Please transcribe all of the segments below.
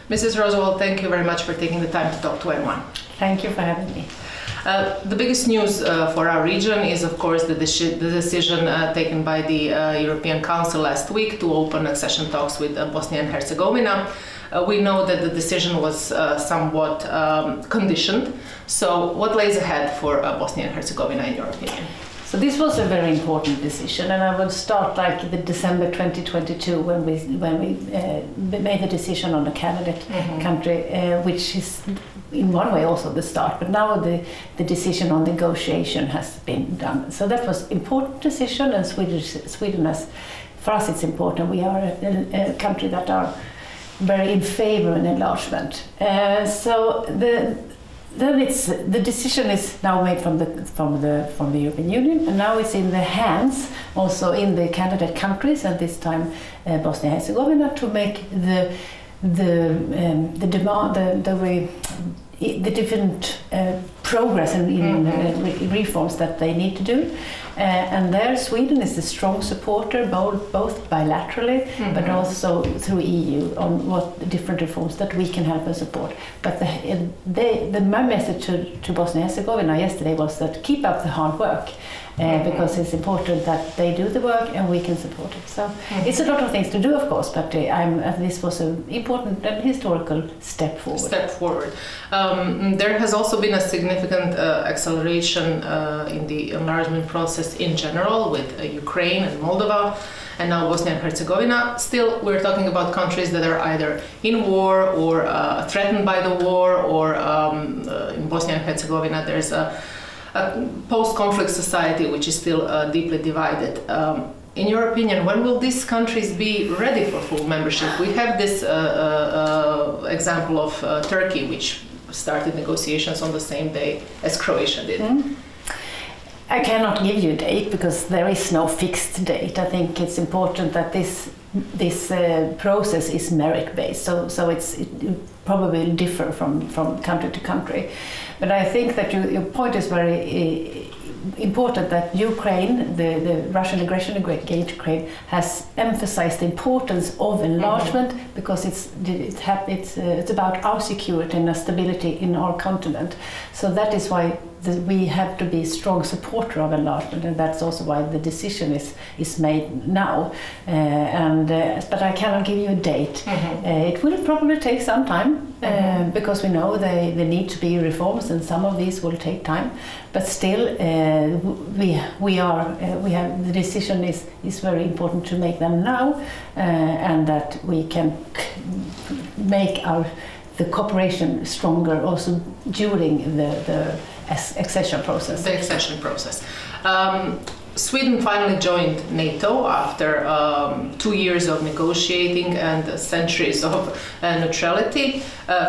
Mrs. Roswall, thank you very much for taking the time to talk to M1. Thank you for having me. The biggest news for our region is, of course, the decision taken by the European Council last week to open accession talks with Bosnia and Herzegovina. We know that the decision was somewhat conditioned. So what lays ahead for Bosnia and Herzegovina, in your opinion? So this was a very important decision, and I would start like the December 2022 when we made the decision on the candidate country, which is in one way also the start. But now the decision on negotiation has been done. So that was important decision, and Sweden has, for us it's important. We are a country that are very in favor of enlargement. So the decision is now made from the European Union, and now it's in the hands also in the candidate countries, and this time Bosnia and Herzegovina, to make the different progress in reforms that they need to do. And there Sweden is a strong supporter, both bilaterally but also through EU, on what different reforms that we can help and support. But my message to Bosnia and Herzegovina yesterday was that keep up the hard work, because it's important that they do the work and we can support it. So it's a lot of things to do, of course, but this was an important and historical step forward. There has also been a significant acceleration in the enlargement process in general with Ukraine and Moldova, and now Bosnia and Herzegovina. Still, we're talking about countries that are either in war or threatened by the war, or in Bosnia and Herzegovina there's a post-conflict society which is still deeply divided. In your opinion, when will these countries be ready for full membership? We have this example of Turkey, which started negotiations on the same day as Croatia did. I cannot give you a date because there is no fixed date. I think it's important that this process is merit-based, so it probably differ from country to country. But I think that your point is very important, that Ukraine, the Russian aggression against Ukraine, has emphasized the importance of enlargement because it's about our security and stability in our continent. So that is why we have to be a strong supporter of enlargement, and that's also why the decision is made now. But I cannot give you a date. It will probably take some time because we know they need to be reforms, and some of these will take time. But still, the decision is very important to make them now, and that we can make the cooperation stronger also during the accession process. The accession process. Sweden finally joined NATO after 2 years of negotiating and centuries of neutrality.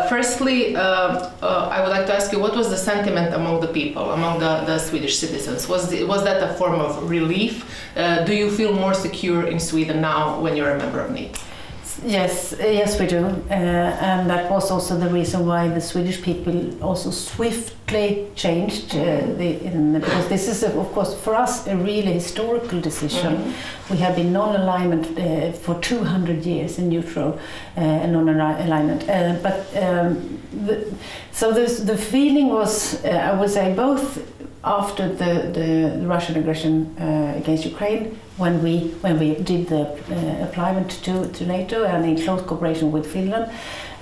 Firstly, I would like to ask you, what was the sentiment among the people, among the Swedish citizens? Was that a form of relief? Do you feel more secure in Sweden now when you're a member of NATO? Yes, we do, and that was also the reason why the Swedish people also swiftly changed because this is, of course, for us a really historical decision. We have been non-alignment for 200 years in neutral non-alignment, so the feeling was, I would say, both after the Russian aggression against Ukraine, when we did the applyment to NATO and in close cooperation with Finland.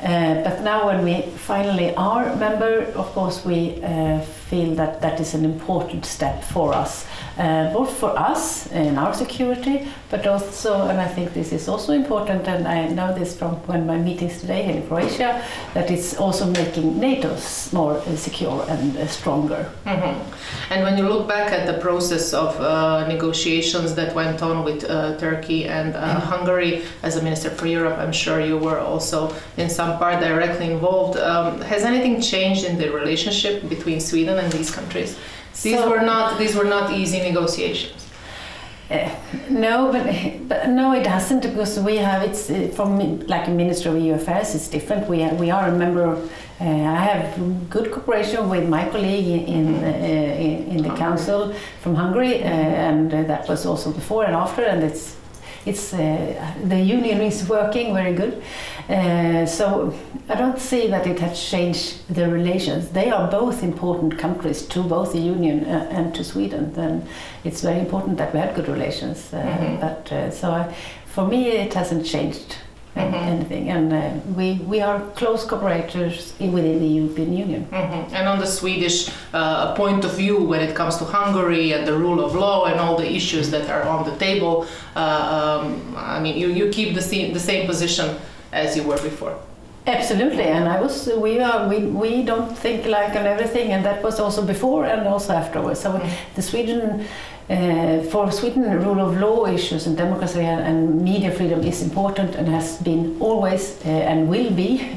But now when we finally are a member, of course we feel that is an important step for us, both for us and our security, but also, and I think this is also important, and I know this from my meetings today in Croatia, that it's also making NATO more secure and stronger. And when you look back at the process of negotiations that went on with Turkey and Hungary, as a Minister for Europe, I'm sure you were also in some part directly involved. Has anything changed in the relationship between Sweden and these countries? These were not easy negotiations. No, but no, it hasn't, because we have from like a Minister of EU Affairs. It's different. We are a member. I have good cooperation with my colleague in the Council from Hungary, and that was also before and after, and the union is working very good. So I don't see that it has changed the relations. They are both important countries to both the union and to Sweden. Then it's very important that we have good relations. For me, it hasn't changed anything, and we are close cooperators within the European Union. And on the Swedish point of view, when it comes to Hungary and the rule of law and all the issues that are on the table, I mean, you keep the same position as you were before. Absolutely, and we don't think like on everything, and that was also before and also afterwards. So for Sweden, the rule of law issues and democracy and media freedom is important and has been always and will be.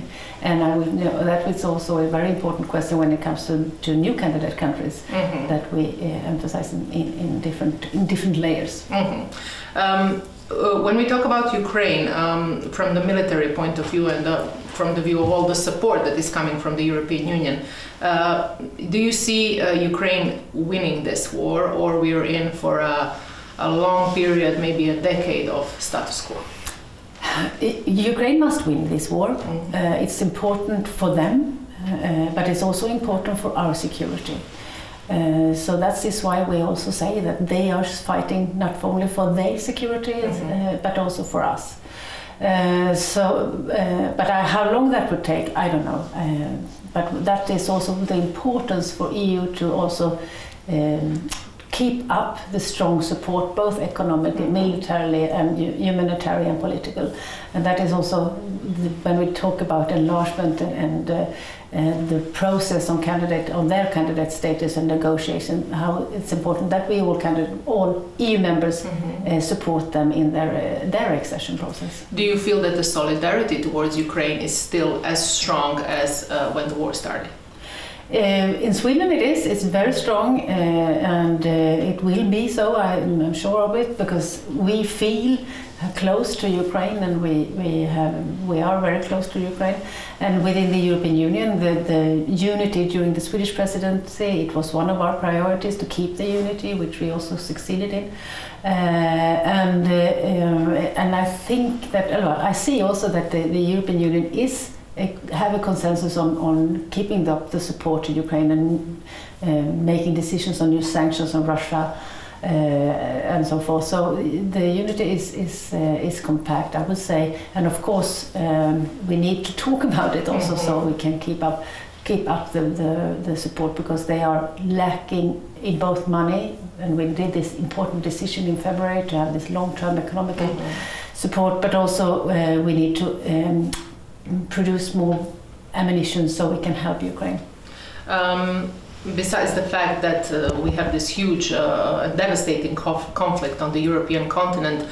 And that is also a very important question when it comes to new candidate countries that we emphasize in different layers. When we talk about Ukraine, from the military point of view and from the view of all the support that is coming from the European Union, do you see Ukraine winning this war, or we are in for a long period, maybe a decade of status quo? Ukraine must win this war. It's important for them, but it's also important for our security. So that is why we also say that they are fighting not only for their security, but also for us. But how long that would take, I don't know. But that is also the importance for EU to also keep up the strong support, both economically, militarily, and humanitarian, political. And that is also when we talk about enlargement and the process on their candidate status and negotiation, how it's important that we all EU members support them in their accession process. Do you feel that the solidarity towards Ukraine is still as strong as when the war started? In Sweden it's very strong, and it will be so, I'm sure of it, because we feel close to Ukraine, and we are very close to Ukraine. And within the European Union, the unity during the Swedish presidency, it was one of our priorities to keep the unity, which we also succeeded in. And I think that I see also that the European Union have a consensus on keeping up the support to Ukraine and making decisions on new sanctions on Russia and so forth. So the unity is compact, I would say, and of course we need to talk about it also, so we can keep up the support, because they are lacking in both money, and we did this important decision in February to have this long-term economic support, but also we need to produce more ammunition so we can help Ukraine. Besides the fact that we have this huge devastating conflict on the European continent,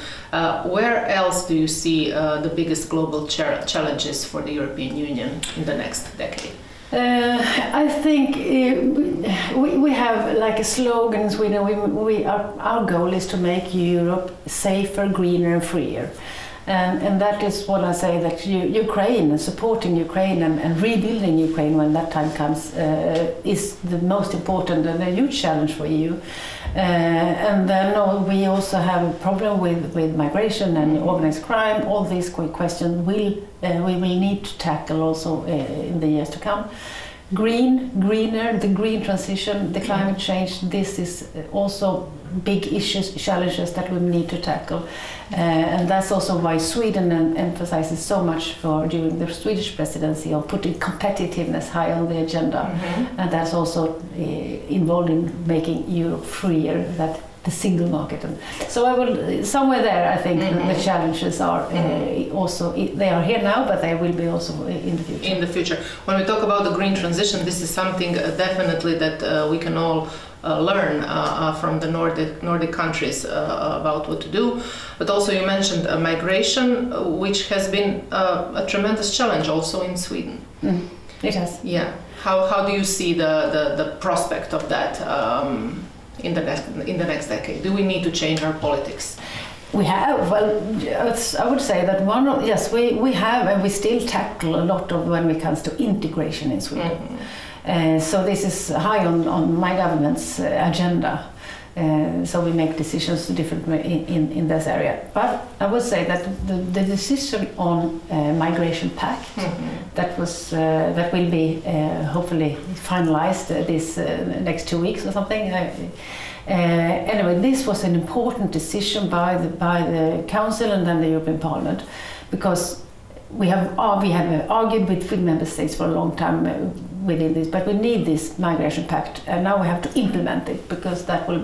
where else do you see the biggest global challenges for the European Union in the next decade? I think we have like a slogan in Sweden. Our goal is to make Europe safer, greener and freer. And that is what I say, that Ukraine, supporting Ukraine and rebuilding Ukraine when that time comes is the most important and a huge challenge for EU. And then we also have a problem with migration and organized crime. All these questions we will need to tackle also in the years to come. Greener, the green transition, the climate change, this is also big issues, challenges that we need to tackle. And that's also why Sweden emphasizes so much during the Swedish presidency of putting competitiveness high on the agenda. And that's also involved in making Europe freer, that the single market. And so somewhere there, I think the challenges are also, they are here now, but they will be also in the future. In the future. When we talk about the green transition, this is something definitely that we can all learn from the Nordic countries about what to do. But also you mentioned migration, which has been a tremendous challenge also in Sweden. It has. Yeah. How do you see the prospect of that in the next decade? Do we need to change our politics? We have. Well, I would say that yes, we have, and we still tackle a lot of when it comes to integration in Sweden. So this is high on my government's agenda. So we make decisions differently in this area. But I would say that the decision on migration pact that will be hopefully finalized this next 2 weeks or something. Anyway, this was an important decision by the Council and then the European Parliament, because we have argued with member states for a long time within this, but we need this migration pact, and now we have to implement it, because that will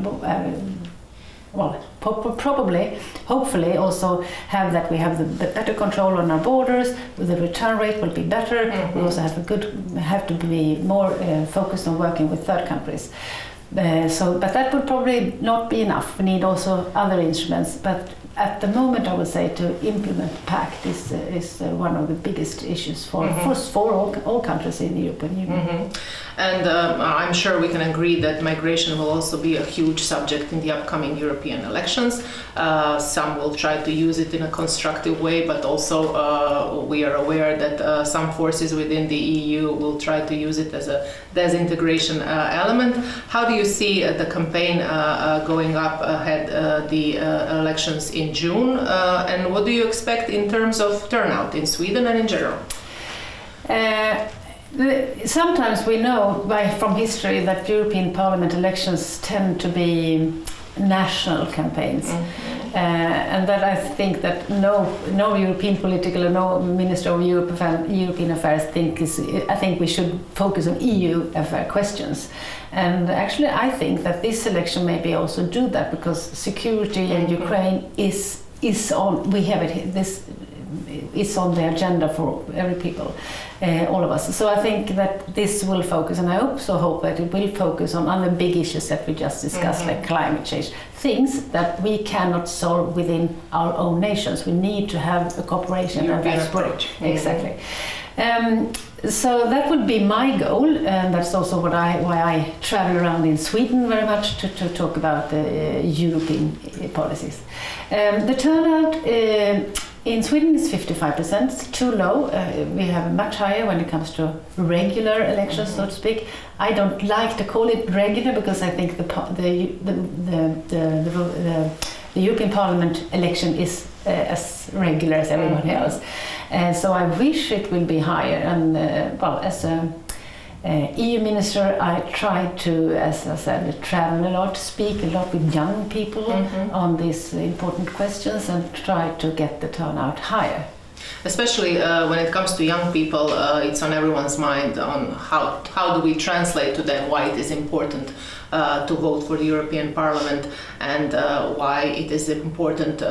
probably, hopefully also have that we have the better control on our borders. The return rate will be better. We also have to be more focused on working with third countries. But that would probably not be enough. We need also other instruments. But at the moment, I would say to implement the pact is one of the biggest issues for all countries in the European Union. And I'm sure we can agree that migration will also be a huge subject in the upcoming European elections. Some will try to use it in a constructive way, but also we are aware that some forces within the EU will try to use it as a disintegration element. How do you see the campaign going up ahead the elections in June? And what do you expect in terms of turnout in Sweden and in general? Sometimes we know from history that European Parliament elections tend to be national campaigns, and that I think that no European political or no Minister of European Affairs I think we should focus on EU affair questions. And actually I think that this election maybe also do that, because security in Ukraine is on. We have it. This is on the agenda for every people, all of us. So I think that this will focus, and I also hope that it will focus on other big issues that we just discussed, like climate change, things that we cannot solve within our own nations. We need to have a cooperation. European approach. Exactly. So that would be my goal, and that's also why I travel around in Sweden very much to talk about European policies. The turnout in Sweden is 55%. It's too low. We have much higher when it comes to regular elections, so to speak. I don't like to call it regular, because I think the European Parliament election is as regular as everybody else. So I wish it will be higher. And as a EU minister, I try to, as I said, travel a lot, speak a lot with young people on these important questions, and try to get the turnout higher. Especially when it comes to young people, it's on everyone's mind on how do we translate to them why it is important to vote for the European Parliament, and why it is important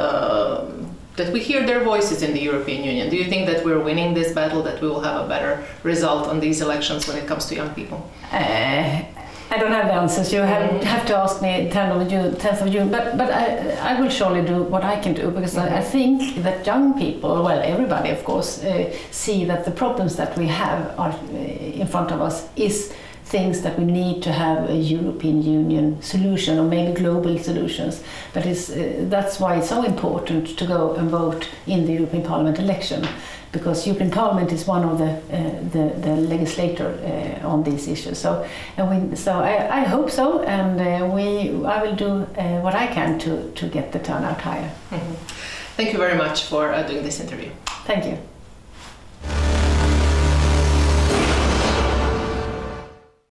that we hear their voices in the European Union. Do you think that we're winning this battle, that we will have a better result on these elections when it comes to young people? I don't have the answers. You have to ask me 10th of June. But I will surely do what I can do, because I think that young people, well, everybody of course, see that the problems that we have are in front of us is things that we need to have a European Union solution, or maybe global solutions. But that's why it's so important to go and vote in the European Parliament election, because European Parliament is one of the legislator on these issues. So I hope so, and I will do what I can to get the turnout higher. Thank you very much for doing this interview. Thank you.